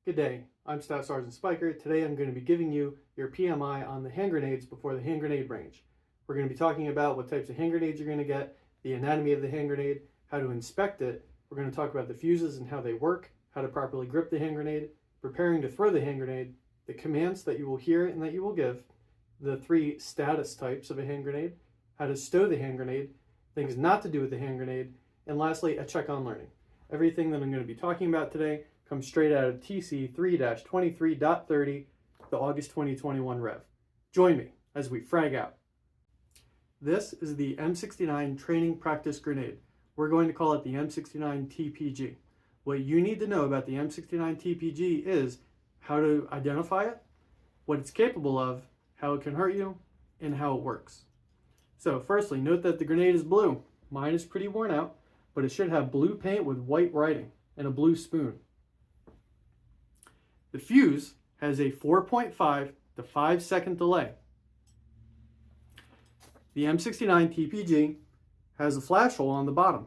Good day, I'm Staff Sergeant Spiker. Today I'm going to be giving you your PMI on the hand grenades before the hand grenade range. We're going to be talking about what types of hand grenades you're going to get, the anatomy of the hand grenade, how to inspect it. We're going to talk about the fuses and how they work, how to properly grip the hand grenade, preparing to throw the hand grenade, the commands that you will hear and that you will give, the 3 status types of a hand grenade, how to stow the hand grenade, things not to do with the hand grenade, and lastly, a check on learning. Everything that I'm going to be talking about today comes straight out of TC 3-23.30, the August 2021 Rev. Join me as we frag out. This is the M69 Training Practice Grenade. We're going to call it the M69 TPG. What you need to know about the M69 TPG is how to identify it, what it's capable of, how it can hurt you, and how it works. So firstly, note that the grenade is blue. Mine is pretty worn out, but it should have blue paint with white writing and a blue spoon. The fuse has a 4.5 to 5 second delay. The M69 TPG has a flash hole on the bottom.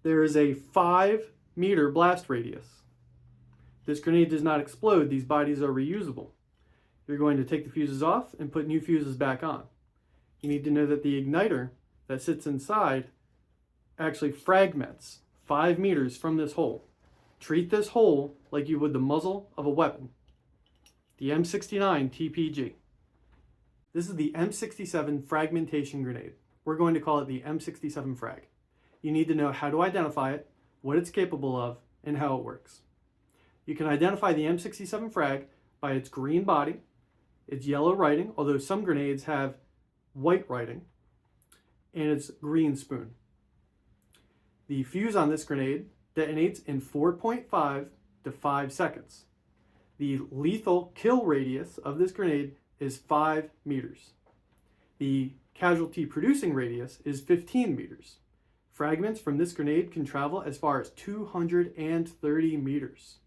There is a 5-meter blast radius. This grenade does not explode. These bodies are reusable. You're going to take the fuses off and put new fuses back on. You need to know that the igniter that sits inside actually fragments 5 meters from this hole. Treat this hole like you would the muzzle of a weapon. The M69 TPG. This is the M67 fragmentation grenade. We're going to call it the M67 frag. You need to know how to identify it, what it's capable of, and how it works. You can identify the M67 frag by its green body, its yellow writing, although some grenades have white writing, and its green spoon. The fuse on this grenade detonates in 4.5 to 5 seconds. The lethal kill radius of this grenade is 5 meters. The casualty producing radius is 15 meters. Fragments from this grenade can travel as far as 230 meters.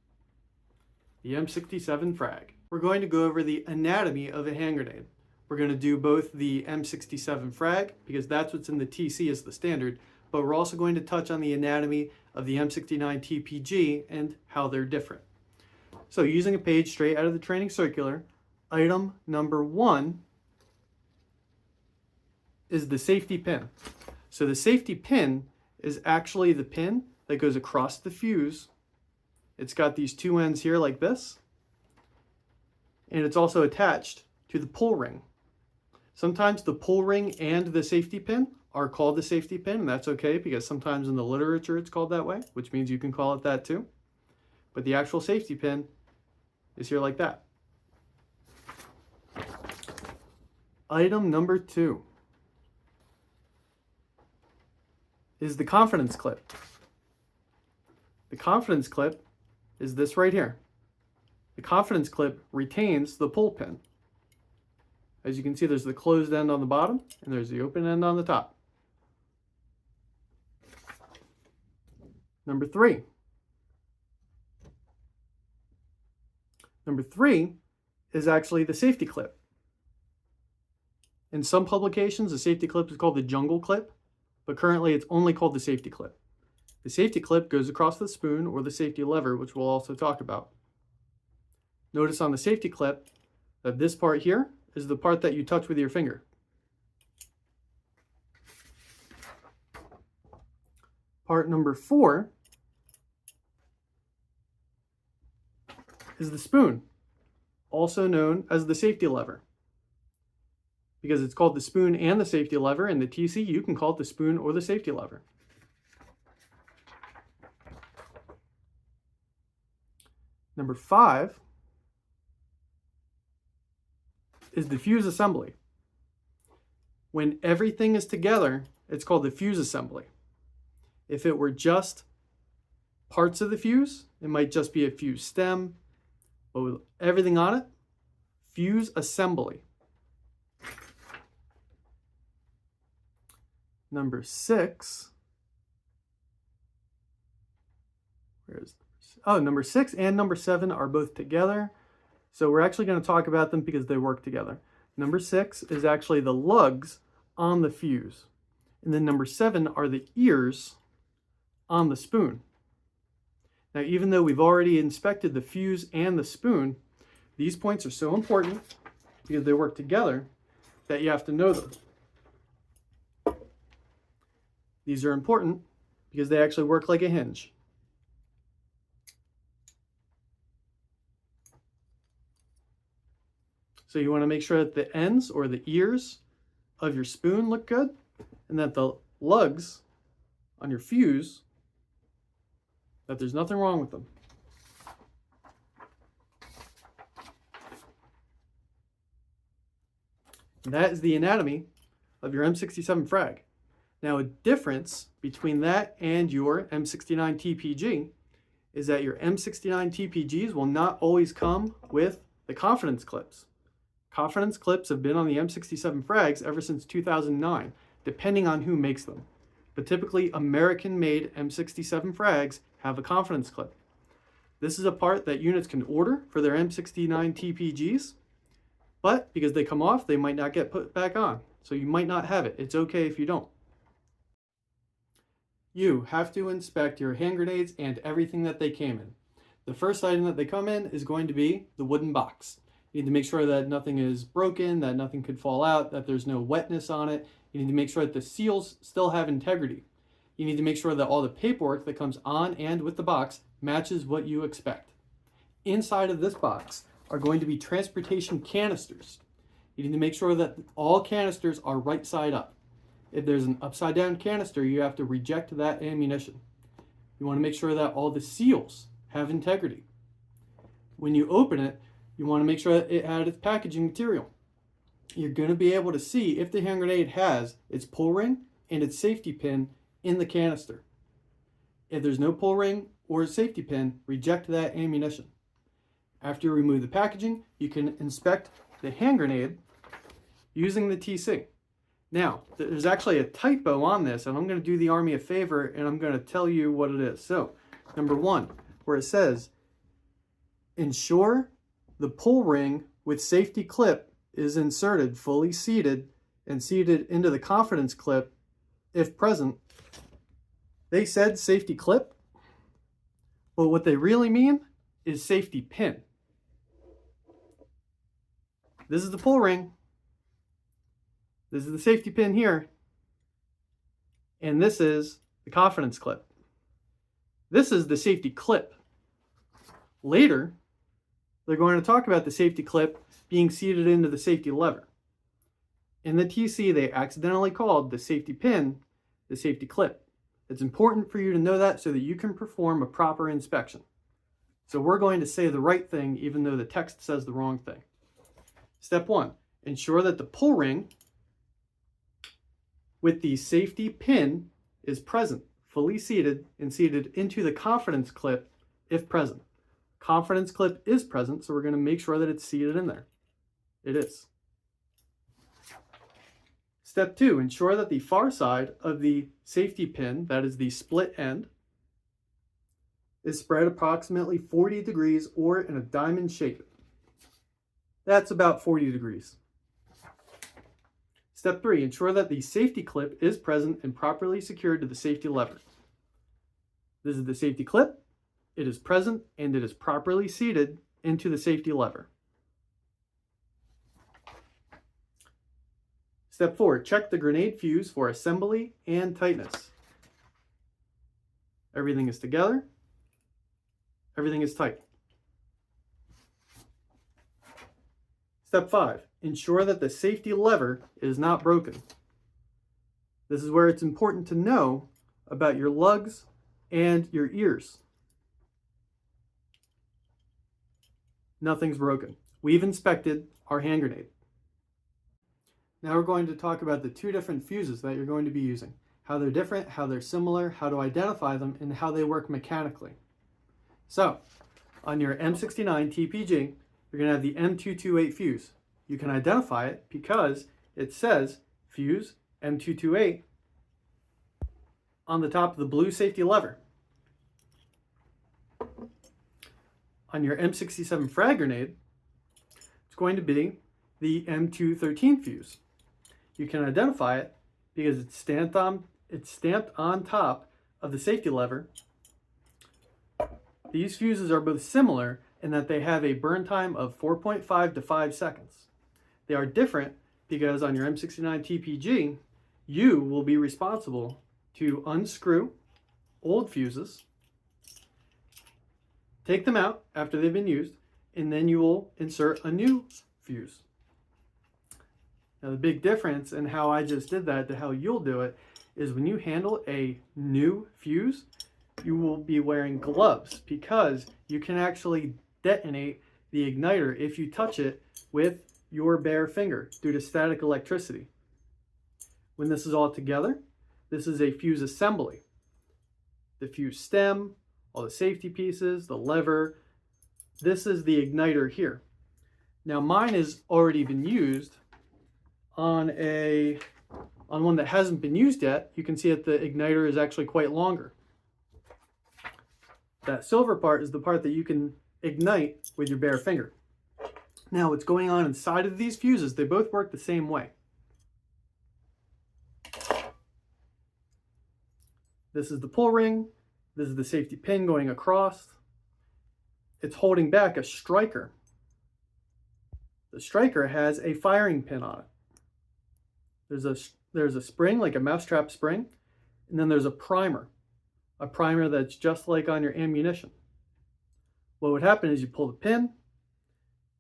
The M67 frag. We're going to go over the anatomy of a hand grenade. We're going to do both the M67 frag, because that's what's in the TC as the standard, but we're also going to touch on the anatomy of the M69 TPG and how they're different. So using a page straight out of the training circular, item number 1 is the safety pin. So the safety pin is actually the pin that goes across the fuse. It's got these 2 ends here like this, and it's also attached to the pull ring. Sometimes the pull ring and the safety pin are called the safety pin, and that's okay because sometimes in the literature it's called that way, which means you can call it that too. But the actual safety pin is here like that. Item number 2 is the confidence clip. The confidence clip is this right here. The confidence clip retains the pull pin. As you can see, there's the closed end on the bottom and there's the open end on the top. Number 3. Number 3 is actually the safety clip. In some publications, the safety clip is called the jungle clip, but currently it's only called the safety clip. The safety clip goes across the spoon or the safety lever, which we'll also talk about. Notice on the safety clip that this part here is the part that you touch with your finger. Part number 4 is the spoon, also known as the safety lever. Because it's called the spoon and the safety lever, in the TC you can call it the spoon or the safety lever. Number 5 is the fuse assembly. When everything is together, it's called the fuse assembly. If it were just parts of the fuse, it might just be a fuse stem, but with everything on it, fuse assembly. Number 6, number 6 and number 7 are both together. So we're actually going to talk about them because they work together. Number 6 is actually the lugs on the fuse. And then number 7 are the ears on the spoon. Now, even though we've already inspected the fuse and the spoon, these points are so important because they work together that you have to know them. These are important because they actually work like a hinge. So you want to make sure that the ends or the ears of your spoon look good and that the lugs on your fuse, that there's nothing wrong with them. And that is the anatomy of your M67 frag. Now, a difference between that and your M69 TPG is that your M69 TPGs will not always come with the confidence clips. Confidence clips have been on the M67 frags ever since 2009, depending on who makes them. But typically, American-made M67 frags have a confidence clip. This is a part that units can order for their M69 TPGs, but because they come off, they might not get put back on. So you might not have it. It's okay if you don't. You have to inspect your hand grenades and everything that they came in. The first item that they come in is going to be the wooden box. You need to make sure that nothing is broken, that nothing could fall out, that there's no wetness on it. You need to make sure that the seals still have integrity. You need to make sure that all the paperwork that comes on and with the box matches what you expect. Inside of this box are going to be transportation canisters. You need to make sure that all canisters are right side up. If there's an upside down canister, you have to reject that ammunition. You want to make sure that all the seals have integrity. When you open it, you want to make sure that it had its packaging material. You're going to be able to see if the hand grenade has its pull ring and its safety pin in the canister. If there's no pull ring or safety pin, reject that ammunition. After you remove the packaging, you can inspect the hand grenade using the TC. Now, there's actually a typo on this, and I'm going to do the Army a favor, and I'm going to tell you what it is. So, number 1, where it says, ensure the pull ring with safety clip is inserted, fully seated, and seated into the confidence clip if present. They said safety clip, but what they really mean is safety pin. This is the pull ring. This is the safety pin here. And this is the confidence clip. This is the safety clip. Later, they're going to talk about the safety clip being seated into the safety lever. In the TC, they accidentally called the safety pin the safety clip. It's important for you to know that so that you can perform a proper inspection. So we're going to say the right thing even though the text says the wrong thing. Step 1, ensure that the pull ring with the safety pin is present, fully seated, and seated into the confidence clip if present. Confidence clip is present, so we're going to make sure that it's seated in there. It is. Step 2, ensure that the far side of the safety pin, that is the split end, is spread approximately 40 degrees or in a diamond shape. That's about 40 degrees. Step 3, ensure that the safety clip is present and properly secured to the safety lever. This is the safety clip. It is present and it is properly seated into the safety lever. Step 4, check the grenade fuse for assembly and tightness. Everything is together. Everything is tight. Step 5, ensure that the safety lever is not broken. This is where it's important to know about your lugs and your ears. Nothing's broken. We've inspected our hand grenade. Now we're going to talk about the 2 different fuses that you're going to be using. How they're different, how they're similar, how to identify them, and how they work mechanically. So, on your M69 TPG, you're going to have the M228 fuse. You can identify it because it says fuse M228 on the top of the blue safety lever. On your M67 frag grenade, it's going to be the M213 fuse. You can identify it because it's stamped on top of the safety lever These fuses are both similar in that they have a burn time of 4.5 to 5 seconds. They are different because on your M69 TPG, you will be responsible to unscrew old fuses, take them out after they've been used, and then you will insert a new fuse. Now the big difference in how I just did that to how you'll do it is when you handle a new fuse, you will be wearing gloves because you can actually detonate the igniter if you touch it with your bare finger due to static electricity. When this is all together, this is a fuse assembly. The fuse stem, all the safety pieces, the lever, this is the igniter here. Now mine has already been used on one that hasn't been used yet. You can see that the igniter is actually quite longer. That silver part is the part that you can ignite with your bare finger. Now what's going on inside of these fuses, they both work the same way. This is the pull ring, this is the safety pin going across. It's holding back a striker. The striker has a firing pin on it. There's a spring, like a mousetrap spring, and then there's a primer that's just like on your ammunition. What would happen is you pull the pin,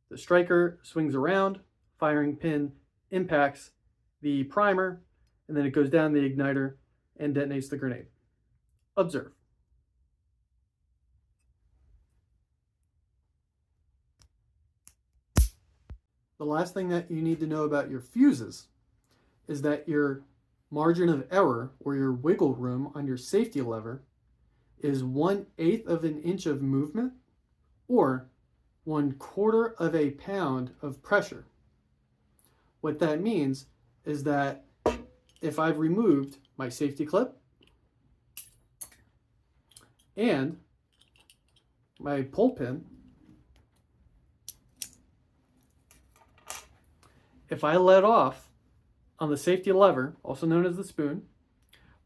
the striker swings around, firing pin impacts the primer, and then it goes down the igniter and detonates the grenade. Observe. The last thing that you need to know about your fuses is that your margin of error, or your wiggle room on your safety lever, is 1/8 of an inch of movement or 1/4 of a pound of pressure. What that means is that if I've removed my safety clip and my pull pin, if I let off on the safety lever, also known as the spoon,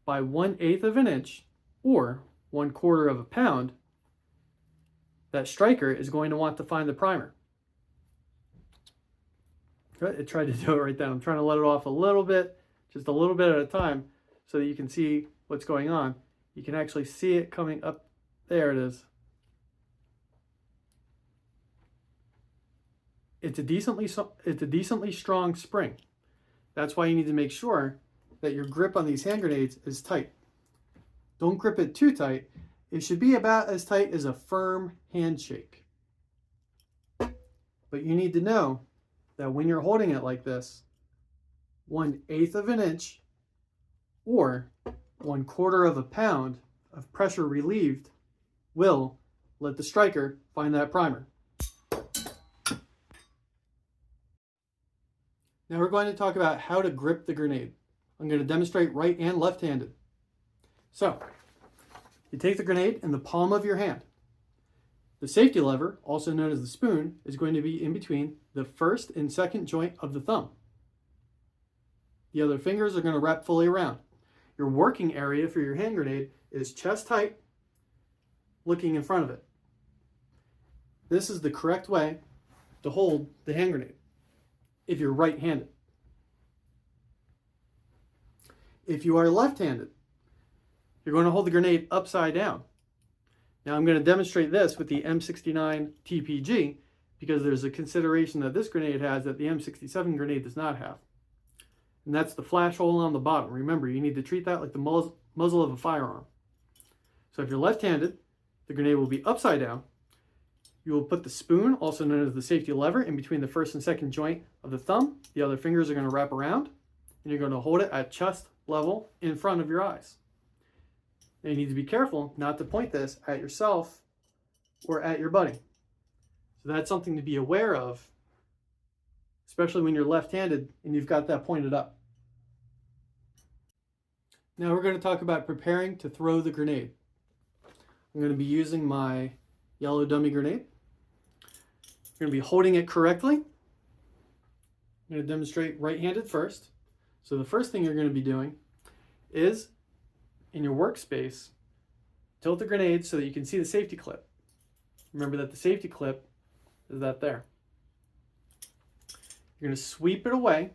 by 1/8 of an inch or 1/4 of a pound, that striker is going to want to find the primer. It tried to do it right then. I'm trying to let it off a little bit, just a little bit at a time, so that you can see what's going on. You can actually see it coming up. There it is. It's a decently strong spring. That's why you need to make sure that your grip on these hand grenades is tight. Don't grip it too tight. It should be about as tight as a firm handshake. But you need to know that when you're holding it like this, 1/8 of an inch or 1/4 of a pound of pressure relieved will let the striker find that primer. Now we're going to talk about how to grip the grenade. I'm going to demonstrate right and left-handed. So, you take the grenade in the palm of your hand. The safety lever, also known as the spoon, is going to be in between the first and second joint of the thumb. The other fingers are going to wrap fully around. Your working area for your hand grenade is chest height, looking in front of it. This is the correct way to hold the hand grenade if you're right-handed. If you are left-handed, you're going to hold the grenade upside down. Now I'm going to demonstrate this with the M69 TPG because there's a consideration that this grenade has that the M67 grenade does not have. And that's the flash hole on the bottom. Remember, you need to treat that like the muzzle of a firearm. So if you're left-handed, the grenade will be upside down. You will put the spoon, also known as the safety lever, in between the first and second joint of the thumb. The other fingers are going to wrap around, and you're going to hold it at chest level in front of your eyes. Now you need to be careful not to point this at yourself or at your buddy. So that's something to be aware of, especially when you're left-handed and you've got that pointed up. Now we're going to talk about preparing to throw the grenade. I'm going to be using my yellow dummy grenade. You're going to be holding it correctly. I'm going to demonstrate right-handed first. So the first thing you're going to be doing is, in your workspace, tilt the grenade so that you can see the safety clip. Remember that the safety clip is that there. You're going to sweep it away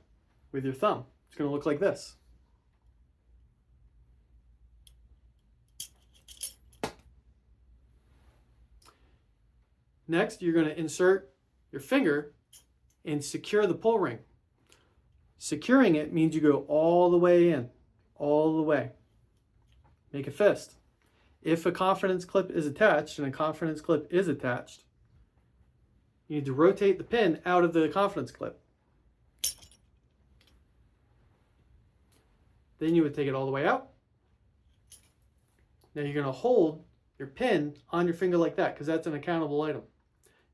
with your thumb. It's going to look like this. Next, you're going to insert your finger and secure the pull ring. Securing it means you go all the way in, all the way. Make a fist. If a confidence clip is attached, and a confidence clip is attached, you need to rotate the pin out of the confidence clip. Then you would take it all the way out. Now you're going to hold your pin on your finger like that, because that's an accountable item.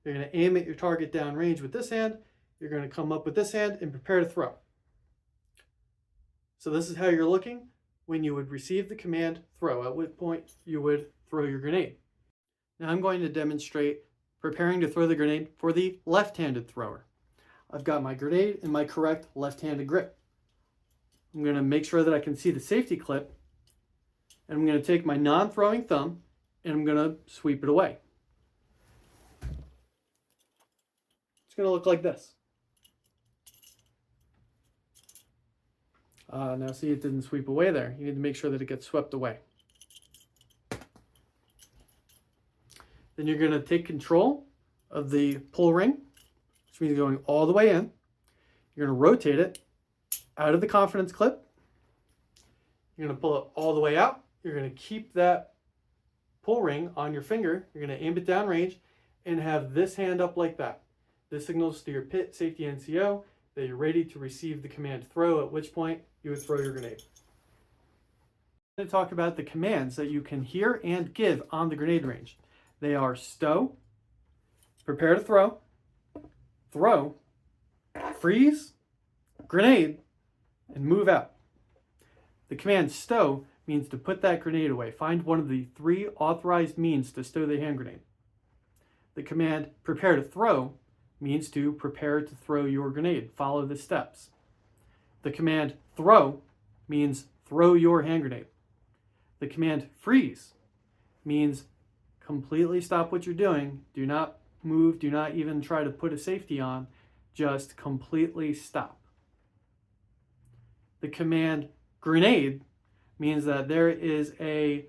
You're going to aim at your target downrange with this hand. You're going to come up with this hand and prepare to throw. So this is how you're looking when you would receive the command throw, at which point you would throw your grenade. Now I'm going to demonstrate preparing to throw the grenade for the left-handed thrower. I've got my grenade in my correct left-handed grip. I'm going to make sure that I can see the safety clip, and I'm going to take my non-throwing thumb and I'm going to sweep it away. It's going to look like this. Now see, it didn't sweep away there. You need to make sure that it gets swept away. Then you're going to take control of the pull ring, which means going all the way in. You're going to rotate it out of the confidence clip. You're going to pull it all the way out. You're going to keep that pull ring on your finger. You're going to aim it downrange and have this hand up like that. This signals to your pit safety NCO that you're ready to receive the command throw, at which point you would throw your grenade. I'm going to talk about the commands that you can hear and give on the grenade range. They are stow, prepare to throw, throw, freeze, grenade, and move out. The command stow means to put that grenade away. Find one of the 3 authorized means to stow the hand grenade. The command prepare to throw means to prepare to throw your grenade. Follow the steps. The command throw means throw your hand grenade. The command freeze means completely stop what you're doing. Do not move. Do not even try to put a safety on. Just completely stop. The command grenade means that there is a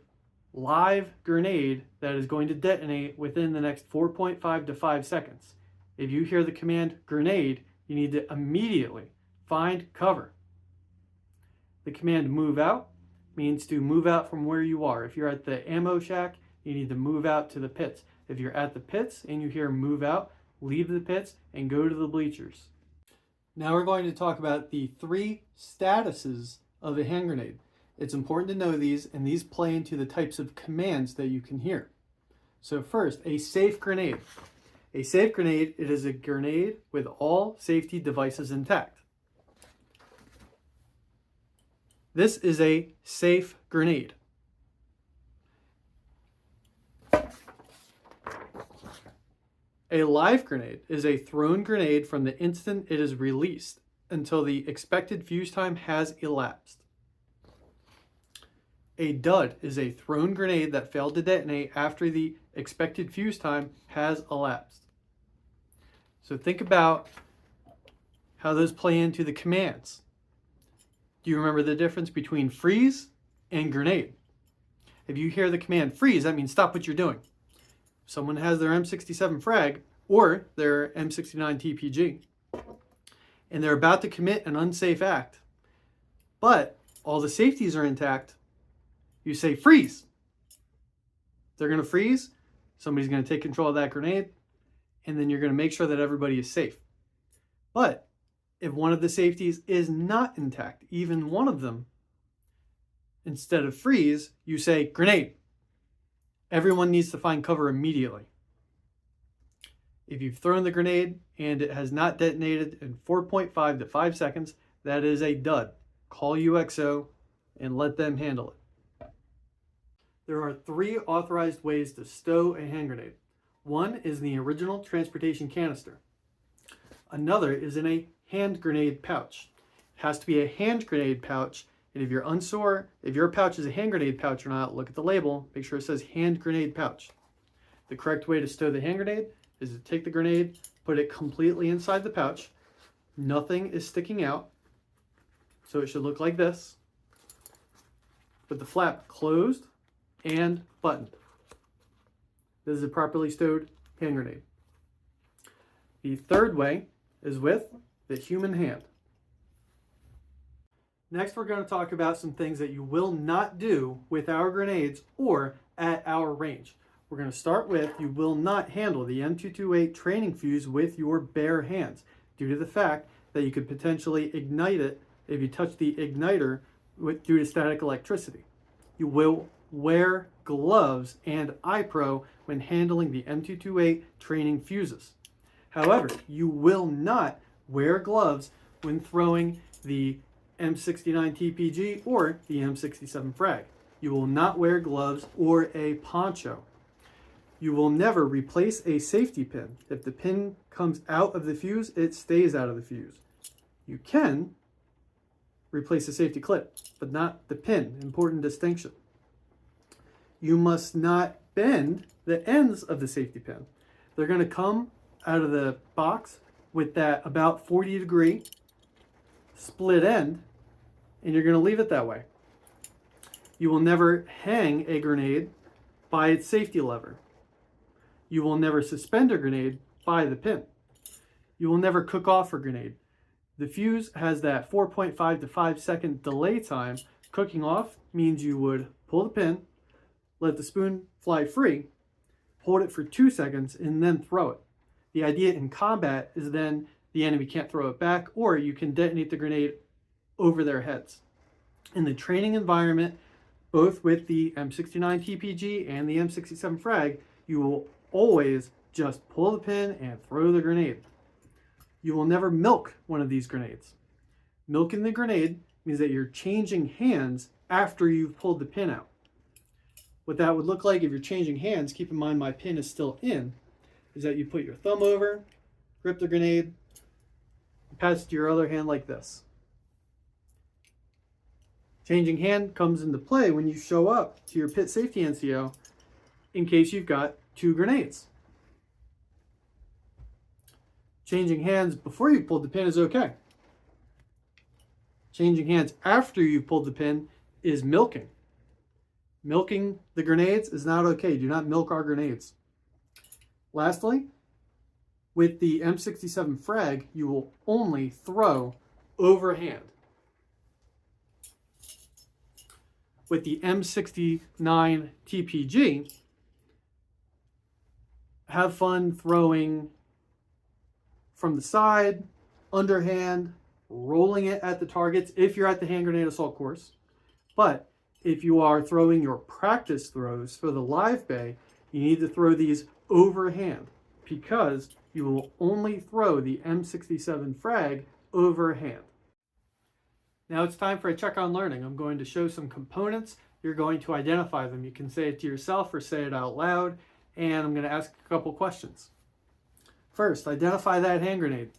live grenade that is going to detonate within the next 4.5 to 5 seconds. If you hear the command grenade, you need to immediately find cover. The command move out means to move out from where you are. If you're at the ammo shack, you need to move out to the pits. If you're at the pits and you hear move out, leave the pits and go to the bleachers. Now we're going to talk about the 3 statuses of a hand grenade. It's important to know these, and these play into the types of commands that you can hear. So first, a safe grenade. A safe grenade, it is a grenade with all safety devices intact. This is a safe grenade. A live grenade is a thrown grenade from the instant it is released until the expected fuse time has elapsed. A dud is a thrown grenade that failed to detonate after the expected fuse time has elapsed. So think about how those play into the commands. Do you remember the difference between freeze and grenade? If you hear the command freeze, that means stop what you're doing. If someone has their M67 frag or their M69 TPG and they're about to commit an unsafe act, but all the safeties are intact, you say freeze. They're going to freeze. Somebody's going to take control of that grenade, and then you're going to make sure that everybody is safe. But if one of the safeties is not intact, even one of them, instead of freeze, you say grenade. Everyone needs to find cover immediately. If you've thrown the grenade and it has not detonated in 4.5 to 5 seconds, that is a dud. Call UXO and let them handle it. There are 3 authorized ways to stow a hand grenade. One is the original transportation canister. Another is in a hand grenade pouch. It has to be a hand grenade pouch, and if you're unsure if your pouch is a hand grenade pouch or not, look at the label, make sure it says hand grenade pouch. The correct way to stow the hand grenade is to take the grenade, put it completely inside the pouch. Nothing is sticking out, so it should look like this, with the flap closed and buttoned. This is a properly stowed hand grenade. The third way is with the human hand. Next, we're going to talk about some things that you will not do with our grenades or at our range. We're going to start with, you will not handle the M228 training fuse with your bare hands due to the fact that you could potentially ignite it if you touch the igniter due to static electricity. You will wear gloves and iPro when handling the M228 training fuses. However, you will not wear gloves when throwing the M69 TPG or the M67 frag. You will not wear gloves or a poncho. You will never replace a safety pin. If the pin comes out of the fuse, it stays out of the fuse. You can replace a safety clip, but not the pin. Important distinction. You must not bend the ends of the safety pin. They're going to come out of the box with that about 40-degree split end, and you're going to leave it that way. You will never hang a grenade by its safety lever. You will never suspend a grenade by the pin. You will never cook off a grenade. The fuse has that 4.5 to 5 second delay time. Cooking off means you would pull the pin, let the spoon fly free, hold it for 2 seconds, and then throw it. The idea in combat is then the enemy can't throw it back, or you can detonate the grenade over their heads. In the training environment, both with the M69 TPG and the M67 frag, you will always just pull the pin and throw the grenade. You will never milk one of these grenades. Milking the grenade means that you're changing hands after you've pulled the pin out. What that would look like if you're changing hands, keep in mind my pin is still in, is that you put your thumb over, grip the grenade, pass it to your other hand like this. Changing hand comes into play when you show up to your pit safety NCO in case you've got 2 grenades. Changing hands before you pulled the pin is okay. Changing hands after you've pulled the pin is milking. Milking the grenades is not okay. Do not milk our grenades. Lastly, with the M67 frag, you will only throw overhand. With the M69 TPG, have fun throwing from the side, underhand, rolling it at the targets if you're at the hand grenade assault course. But if you are throwing your practice throws for the live bay, you need to throw these overhand because you will only throw the M67 frag overhand. Now it's time for a check on learning. I'm going to show some components. You're going to identify them. You can say it to yourself or say it out loud, and I'm going to ask a couple questions. First, identify that hand grenade.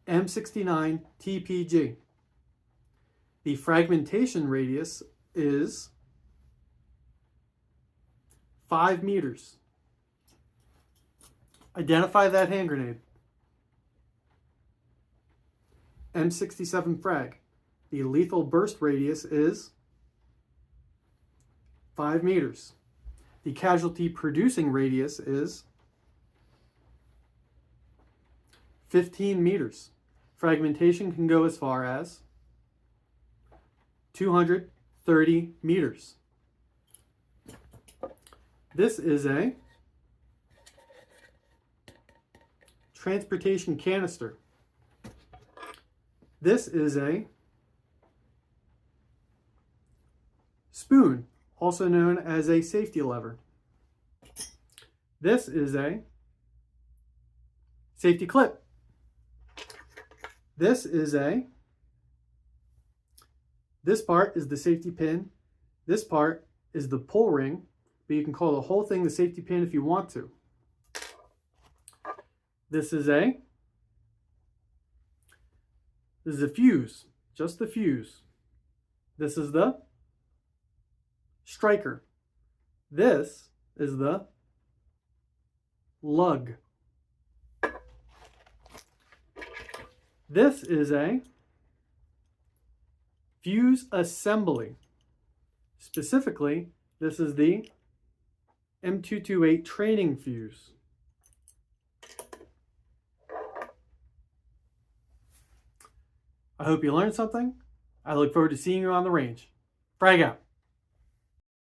M69 TPG. The fragmentation radius is 5 meters. Identify that hand grenade. M67 frag. The lethal burst radius is 5 meters. The casualty producing radius is 15 meters. Fragmentation can go as far as 230 meters. This is a transportation canister. This is a spoon, also known as a safety lever. This is a safety clip. This part is the safety pin. This part is the pull ring, but you can call the whole thing the safety pin if you want to. This is a fuse, just the fuse. This is the striker. This is the lug. This is a fuse assembly. Specifically, this is the M228 training fuse. I hope you learned something. I look forward to seeing you on the range. Frag out.